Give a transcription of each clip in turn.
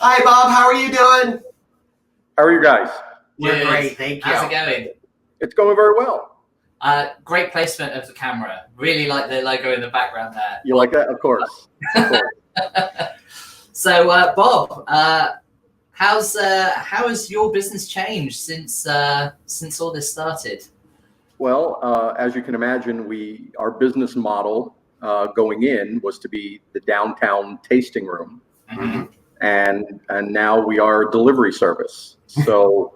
Hi, Bob. How are you doing? How are you guys? We're great, thank you. How's it going? It's going very well. Great placement of the camera. Really like the logo in the background there. You like that? Of course. Of course. So, Bob, how has your business changed since all this started? Well, as you can imagine, our business model going in was to be the downtown tasting room, Mm-hmm. and now we are a delivery service. So,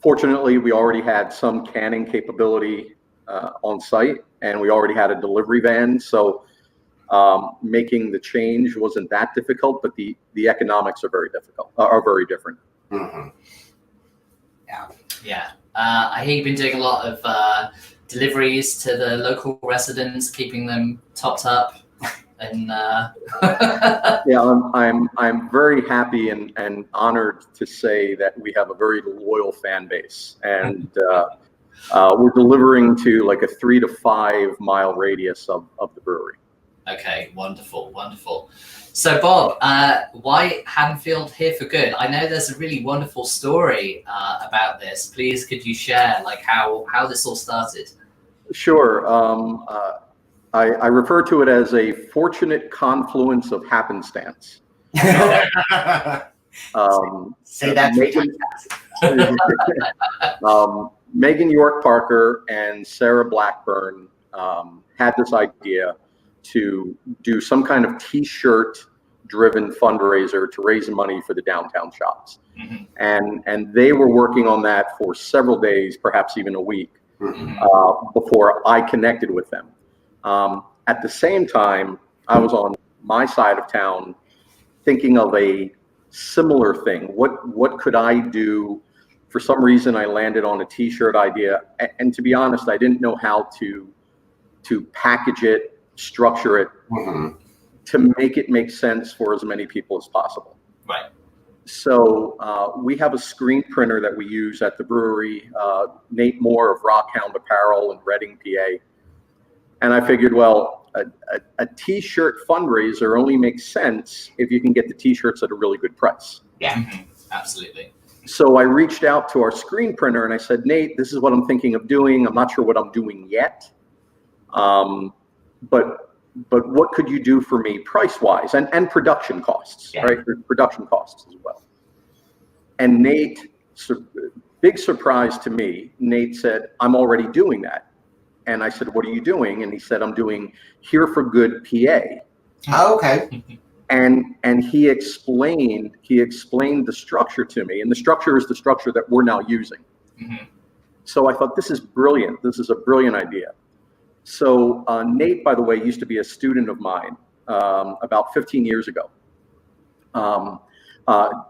fortunately, we already had some canning capability on site, and we already had a delivery van. So, making the change wasn't that difficult, but the economics are very difficult, are very different. Mm-hmm. Yeah. I hear you've been doing a lot of deliveries to the local residents, keeping them topped up, and Yeah, I'm very happy and honored to say that we have a very loyal fan base, and we're delivering to like a 3 to 5 mile radius of the brewery. Okay, wonderful. So, Bob, why Haddonfield Here for Good? I know there's a really wonderful story about this. Please, could you share like how this all started? Sure. I refer to it as a fortunate confluence of happenstance. Say that Megan York Parker and Sarah Blackburn had this idea to do some kind of T-shirt driven fundraiser to raise money for the downtown shops. Mm-hmm. And they were working on that for several days, perhaps even a week, before I connected with them. At the same time, I was on my side of town thinking of a similar thing. What could I do? For some reason, I landed on a T-shirt idea. And to be honest, I didn't know how to package it, structure it, to make it make sense for as many people as possible. Right. So we have a screen printer that we use at the brewery, Nate Moore of Rockhound Apparel in Reading, PA. And I figured, well, a T-shirt fundraiser only makes sense if you can get the T-shirts at a really good price. Yeah, absolutely. So I reached out to our screen printer and I said, Nate, this is what I'm thinking of doing. I'm not sure what I'm doing yet. But what could you do for me price-wise and production costs, right? Production costs as well. And Nate, big surprise to me, Nate said, I'm already doing that. And I said, what are you doing? And he said, I'm doing Here for Good PA. Oh, okay. And he explained the structure to me, and the structure is the structure that we're now using. Mm-hmm. So I thought, this is brilliant. This is a brilliant idea. So Nate, by the way, used to be a student of mine about 15 years ago,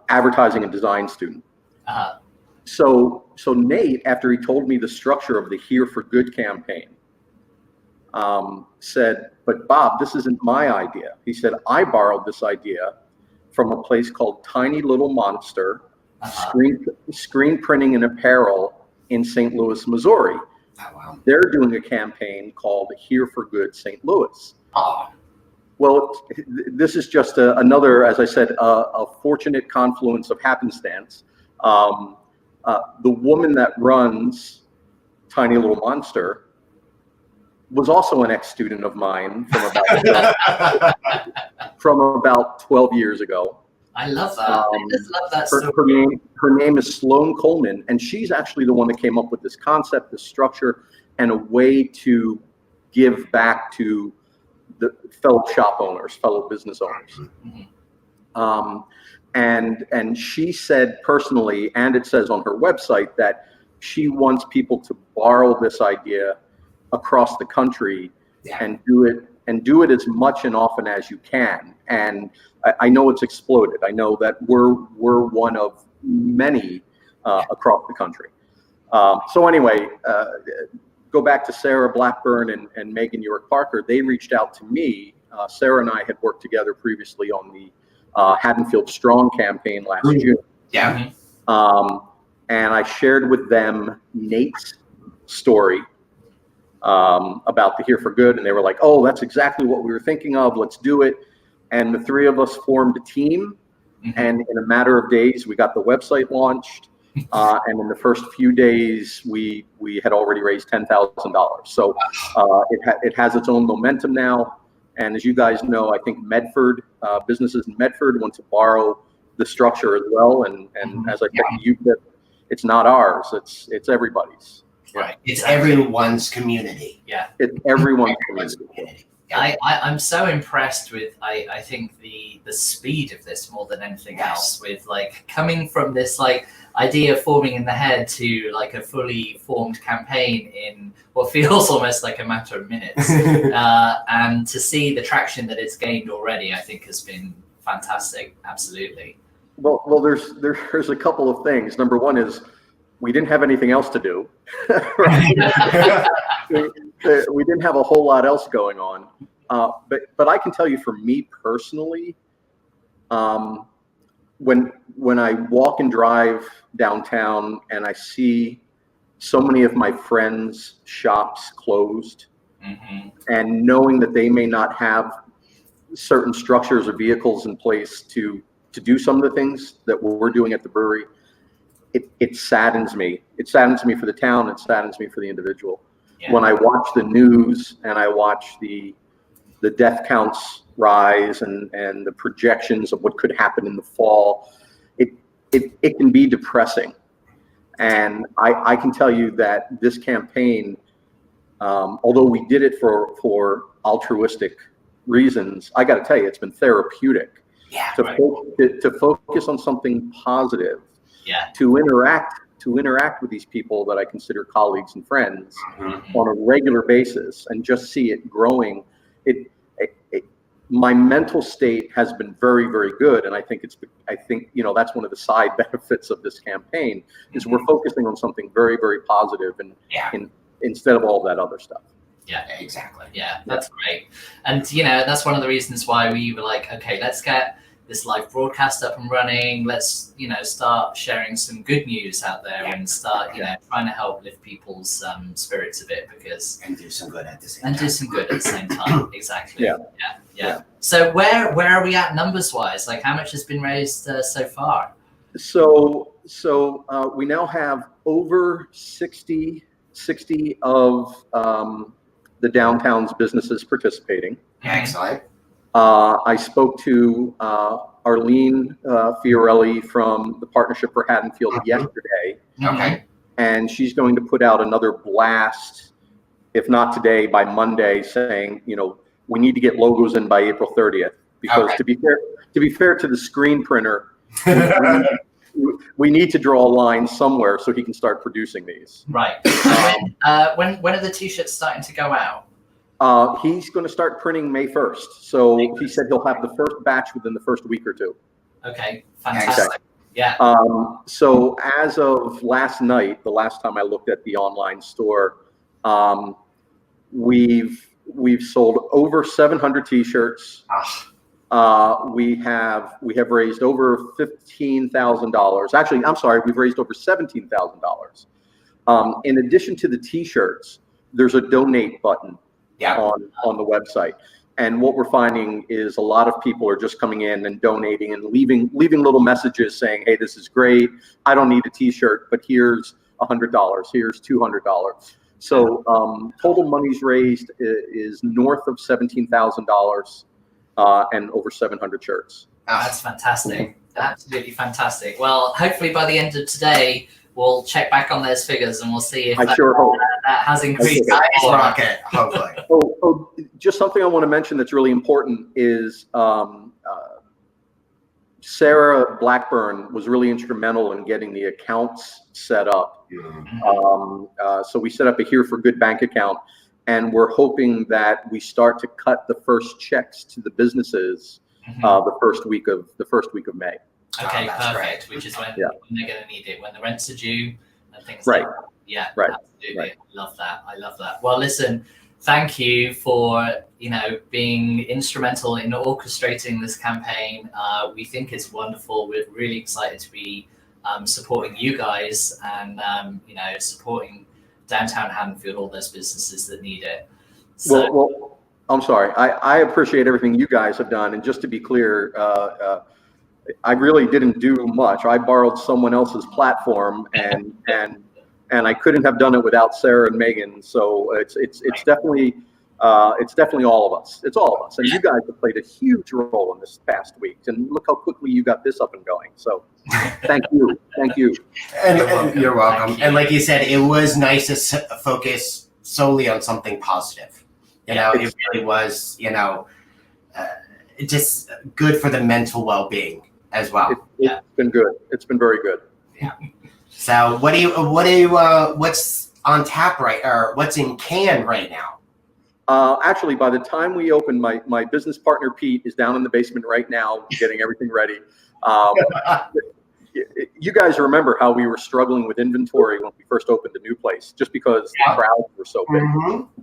advertising and design student. Uh-huh. So Nate, after he told me the structure of the Here for Good campaign, said, but Bob, this isn't my idea. He said, I borrowed this idea from a place called Tiny Little Monster, screen printing and apparel in St. Louis, Missouri. Oh, wow. They're doing a campaign called Here for Good St. Louis. Oh. Well, this is just another, as I said, a fortunate confluence of happenstance. The woman that runs Tiny Little Monster was also an ex-student of mine from about 12 years ago. I love that. I just love that story. Her name is Sloan Coleman, and she's actually the one that came up with this concept, this structure, and a way to give back to the fellow shop owners, fellow business owners. Mm-hmm. And she said personally, and it says on her website, that she wants people to borrow this idea across the country and do it as much and often as you can. And I know it's exploded. I know that we're one of many across the country. So anyway, go back to Sarah Blackburn and Megan York Parker. They reached out to me. Sarah and I had worked together previously on the Haddonfield Strong campaign last June. Yeah. And I shared with them Nate's story about the Here for Good, and they were like, oh, that's exactly what we were thinking of. Let's do it. and the three of us formed a team. And in a matter of days, we got the website launched. And in the first few days, we had already raised $10,000. So it has its own momentum now. And as you guys know, I think Medford, businesses in Medford want to borrow the structure as well. And as I said to you, it's not ours, it's everybody's. Right. It's everyone's community. Yeah. It's everyone's community. I'm so impressed with I think the speed of this more than anything else, with like coming from this like idea forming in the head to like a fully formed campaign in what feels almost like a matter of minutes, and to see the traction that it's gained already, I think has been fantastic. Absolutely. Well, there's a couple of things. Number one is we didn't have anything else to do. We didn't have a whole lot else going on. But I can tell you, for me personally, when I walk and drive downtown and I see so many of my friends' shops closed, and knowing that they may not have certain structures or vehicles in place to do some of the things that we're doing at the brewery, it saddens me. It saddens me for the town. It saddens me for the individual. Yeah. When I watch the news and I watch the death counts rise and the projections of what could happen in the fall, it can be depressing. And I can tell you that this campaign, although we did it for altruistic reasons, I got to tell you, it's been therapeutic. Yeah, to focus on something positive. Yeah. To interact with these people that I consider colleagues and friends on a regular basis, and just see it growing. My mental state has been very, very good, and I think that's one of the side benefits of this campaign is we're focusing on something very, very positive, and instead of all that other stuff. Yeah, exactly. Yeah, that's great. And that's one of the reasons why we were like, okay, let's get this live broadcast up and running. Let's start sharing some good news out there and start trying to help lift people's spirits a bit, and do some good at the same time. Exactly. Yeah. So where are we at numbers wise? Like, how much has been raised so far? So we now have over 60 of the downtown's businesses participating. Excellent. I spoke to Arlene Fiorelli from the Partnership for Haddonfield yesterday. Okay. And she's going to put out another blast, if not today, by Monday, saying, we need to get logos in by April 30th. Because to be fair to the screen printer, we need to draw a line somewhere so he can start producing these. Right. When are the t-shirts starting to go out? He's going to start printing May 1st. So he said he'll have the first batch within the first week or two. Okay, fantastic. Okay. Yeah. So as of last night, the last time I looked at the online store, we've sold over 700 t-shirts. We have raised over $15,000. Actually, I'm sorry, we've raised over $17,000. In addition to the t-shirts, there's a donate button on the website. And what we're finding is a lot of people are just coming in and donating and leaving little messages saying, hey, this is great. I don't need a t-shirt, but here's $100. Here's $200. So total monies raised is north of $17,000 and over 700 shirts. Oh, that's fantastic. Absolutely fantastic. Well, hopefully by the end of today, we'll check back on those figures and we'll see if that has increased. Rocket, hopefully. Just something I want to mention that's really important is Sarah Blackburn was really instrumental in getting the accounts set up. So we set up a Here for Good bank account, and we're hoping that we start to cut the first checks to the businesses the first week of May. Okay, perfect. Which is when they're going to need it, when the rents are due and things like that. Yeah, absolutely. Right. I love that. Well, listen, thank you for being instrumental in orchestrating this campaign. We think it's wonderful. We're really excited to be supporting you guys and supporting downtown Haddonfield, all those businesses that need it. So, I'm sorry. I appreciate everything you guys have done. And just to be clear, I really didn't do much. I borrowed someone else's platform, and I couldn't have done it without Sarah and Megan. So it's definitely all of us. It's all of us. And you guys have played a huge role in this past week. And look how quickly you got this up and going. So thank you. Thank you. And you're welcome. And like you said, it was nice to focus solely on something positive. You know, it really was, you know, just good for the mental well-being as well. It's been good. It's been very good. Yeah. So what's on tap or what's in can right now? Actually, by the time we open, my business partner, Pete, is down in the basement right now, getting everything ready. You guys remember how we were struggling with inventory when we first opened the new place, just because the crowds were so big. Mm-hmm.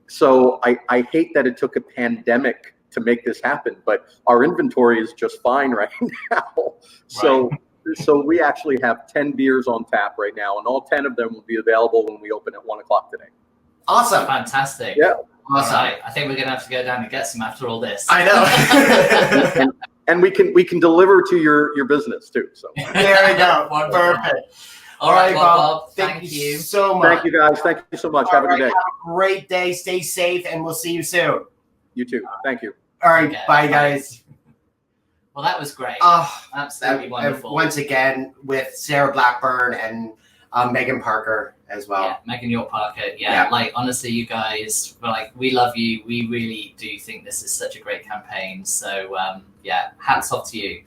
So I hate that it took a pandemic to make this happen, but our inventory is just fine right now. So we actually have 10 beers on tap right now, and all 10 of them will be available when we open at 1 o'clock today. Awesome. Fantastic. Yeah. Awesome. Right. I think we're going to have to go down and get some after all this. I know. and we can deliver to your business too. So there we go. Perfect. All right, Bob. Thank you so much. Thank you, guys. Thank you so much. Have a good day. Have a great day. Stay safe, and we'll see you soon. You too. Thank you. All right. Bye, guys. Well, that was great. Absolutely wonderful. Once again, with Sarah Blackburn and Megan Parker as well. Yeah, Megan York Parker. Yeah, like honestly, you guys, we love you. We really do think this is such a great campaign. So hats off to you.